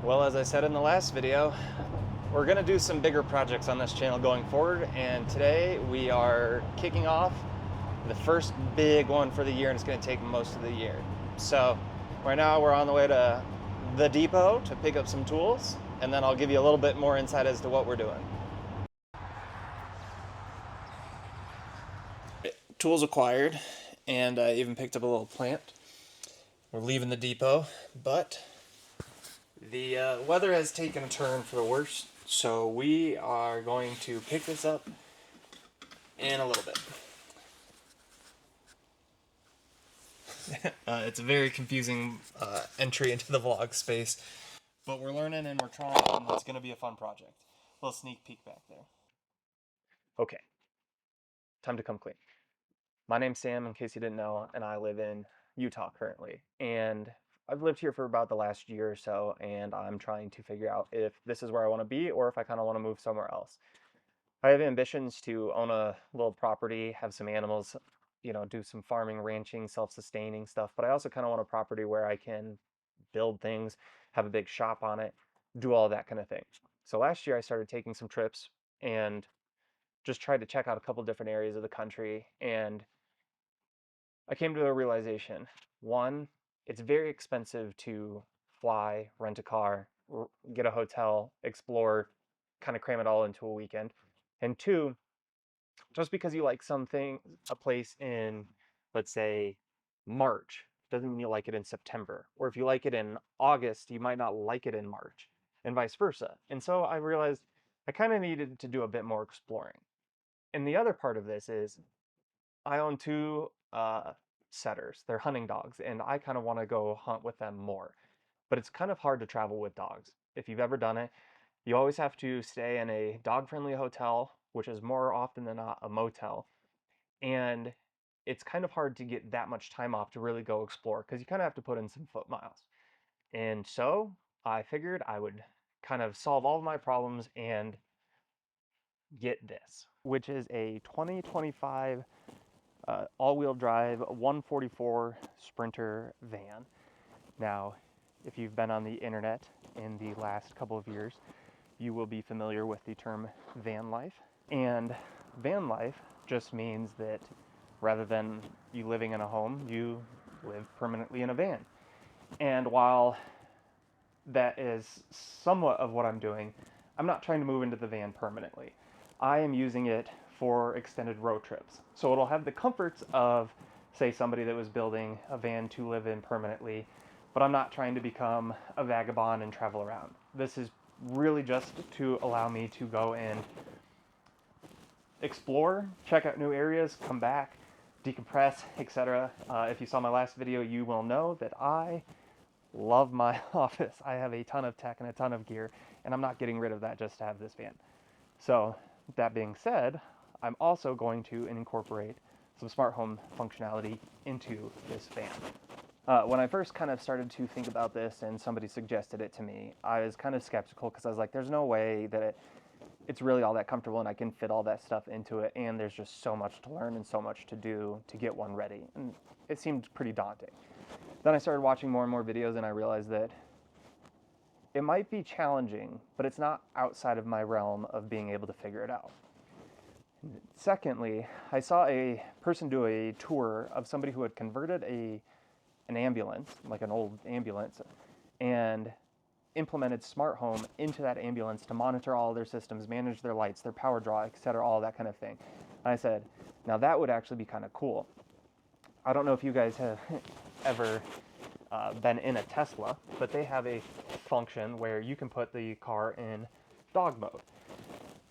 Well, as I said in the last video, we're going to do some bigger projects on this channel going forward, and today we are kicking off the first big one for the year, and it's going to take most of the year. So right now we're on the way to the depot to pick up some tools, and then I'll give you a little bit more insight as to what we're doing. Tools acquired, and I even picked up a little plant. We're leaving the depot, but the weather has taken a turn for the worse, so we are going to pick this up in a little bit. It's a very confusing entry into the vlog space, but we're learning and we're trying, and it's going to be a fun project. A little sneak peek back there. Okay, time to come clean. My name's Sam, in case you didn't know, and I live in Utah currently. And I've lived here for about the last year or so, and I'm trying to figure out if this is where I want to be or if I kind of want to move somewhere else. I have ambitions to own a little property, have some animals, do some farming, ranching, self-sustaining stuff, but I also kind of want a property where I can build things, have a big shop on it, do all that kind of thing. So last year I started taking some trips and just tried to check out a couple different areas of the country, and I came to a realization. One, it's very expensive to fly, rent a car, get a hotel, explore, kind of cram it all into a weekend. And two, just because you like something, a place in, let's say, March, doesn't mean you like it in September. Or if you like it in August, you might not like it in March, and vice versa. And so I realized I kind of needed to do a bit more exploring. And the other part of this is I own two setters. They're hunting dogs, and I kind of want to go hunt with them more. But it's kind of hard to travel with dogs. If you've ever done it, you always have to stay in a dog-friendly hotel, which is more often than not a motel. And it's kind of hard to get that much time off to really go explore because you kind of have to put in some foot miles. And so I figured I would kind of solve all of my problems and get this, which is a 2025 all-wheel drive 144 Sprinter van. Now, if you've been on the internet in the last couple of years, you will be familiar with the term van life. And van life just means that rather than you living in a home, you live permanently in a van. And while that is somewhat of what I'm doing, I'm not trying to move into the van permanently. I am using it for extended road trips. So it'll have the comforts of, say, somebody that was building a van to live in permanently, but I'm not trying to become a vagabond and travel around. This is really just to allow me to go and explore, check out new areas, come back, decompress, etc. If you saw my last video, you will know that I love my office. I have a ton of tech and a ton of gear, and I'm not getting rid of that just to have this van. So that being said, I'm also going to incorporate some smart home functionality into this van. When I first kind of started to think about this and somebody suggested it to me, I was kind of skeptical because I was like, there's no way that it's really all that comfortable and I can fit all that stuff into it, and there's just so much to learn and so much to do to get one ready. And it seemed pretty daunting. Then I started watching more and more videos, and I realized that it might be challenging, but it's not outside of my realm of being able to figure it out. Secondly, I saw a person do a tour of somebody who had converted an ambulance, like an old ambulance, and implemented smart home into that ambulance to monitor all their systems, manage their lights, their power draw, etc., all that kind of thing. And I said, now that would actually be kind of cool. I don't know if you guys have ever been in a Tesla, but they have a function where you can put the car in dog mode.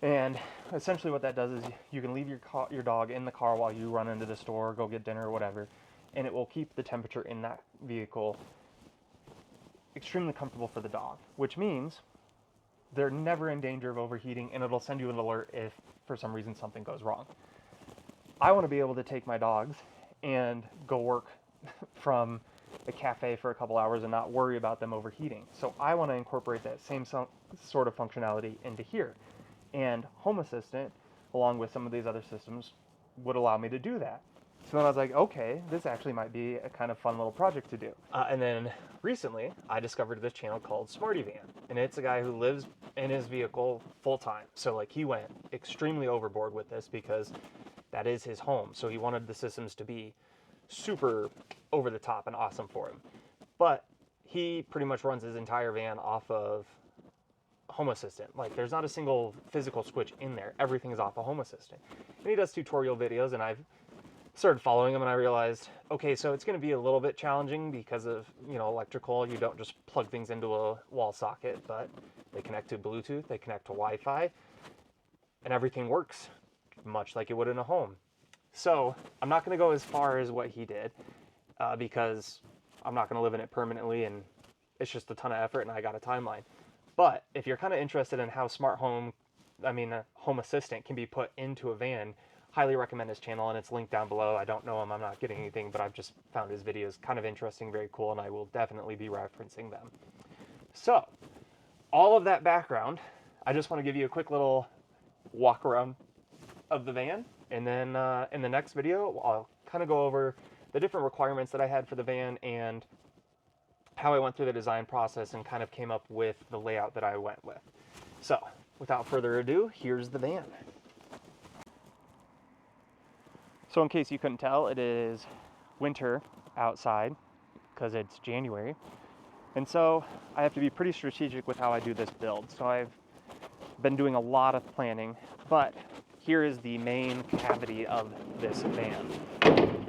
And essentially what that does is you can leave your dog in the car while you run into the store, go get dinner or whatever, and it will keep the temperature in that vehicle extremely comfortable for the dog, which means they're never in danger of overheating, and it'll send you an alert if for some reason something goes wrong. I want to be able to take my dogs and go work from a cafe for a couple hours and not worry about them overheating. So I want to incorporate that same sort of functionality into here. And Home Assistant, along with some of these other systems, would allow me to do that. So then I was like, okay, this actually might be a kind of fun little project to do. And then recently, I discovered this channel called Smarty Van, and it's a guy who lives in his vehicle full time. So like he went extremely overboard with this because that is his home. So he wanted the systems to be super over the top and awesome for him. But he pretty much runs his entire van off of Home Assistant. Like there's not a single physical switch in there. Everything is off of Home Assistant. And he does tutorial videos, and I've started following him, and I realized, okay, so it's going to be a little bit challenging because of, you know, electrical. You don't just plug things into a wall socket, but they connect to Bluetooth, they connect to Wi-Fi, and everything works much like it would in a home. So I'm not going to go as far as what he did because I'm not going to live in it permanently, and it's just a ton of effort, and I got a timeline. But if you're kind of interested in how Home Assistant can be put into a van, highly recommend his channel, and it's linked down below. I don't know him, I'm not getting anything, but I've just found his videos kind of interesting, very cool, and I will definitely be referencing them. So, all of that background, I just want to give you a quick little walk around of the van, and then in the next video, I'll kind of go over the different requirements that I had for the van and how I went through the design process and kind of came up with the layout that I went with. So, without further ado, here's the van. So in case you couldn't tell, it is winter outside because it's January. And so I have to be pretty strategic with how I do this build. So I've been doing a lot of planning, but here is the main cavity of this van.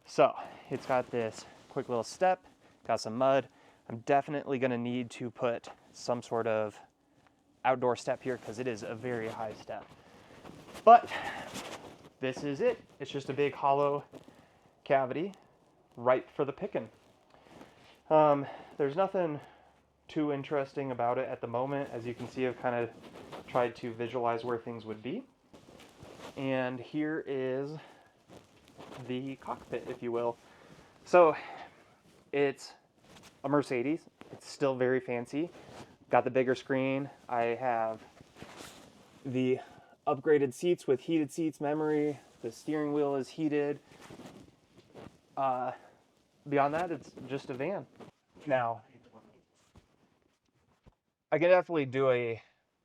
So it's got this quick little step, got some mud. I'm definitely gonna need to put some sort of outdoor step here because it is a very high step. But this is it. It's just a big hollow cavity, ripe for the picking. There's nothing too interesting about it at the moment. As you can see, I've kind of tried to visualize where things would be. And here is the cockpit, if you will. So it's a Mercedes. It's still very fancy. Got the bigger screen. I have the upgraded seats with heated seats, memory. The steering wheel is heated. Beyond that, it's just a van. Now, I can definitely do a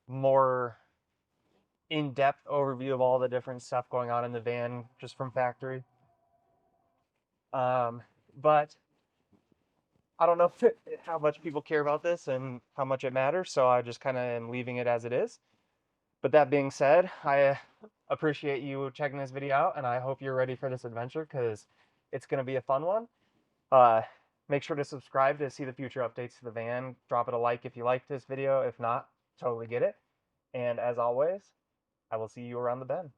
more in-depth overview of all the different stuff going on in the van just from factory. But I don't know how much people care about this and how much it matters, so I just kind of am leaving it as it is. But that being said, I appreciate you checking this video out, and I hope you're ready for this adventure because it's going to be a fun one. Make sure to subscribe to see the future updates to the van. Drop it a like if you liked this video. If not, totally get it. And as always, I will see you around the bend.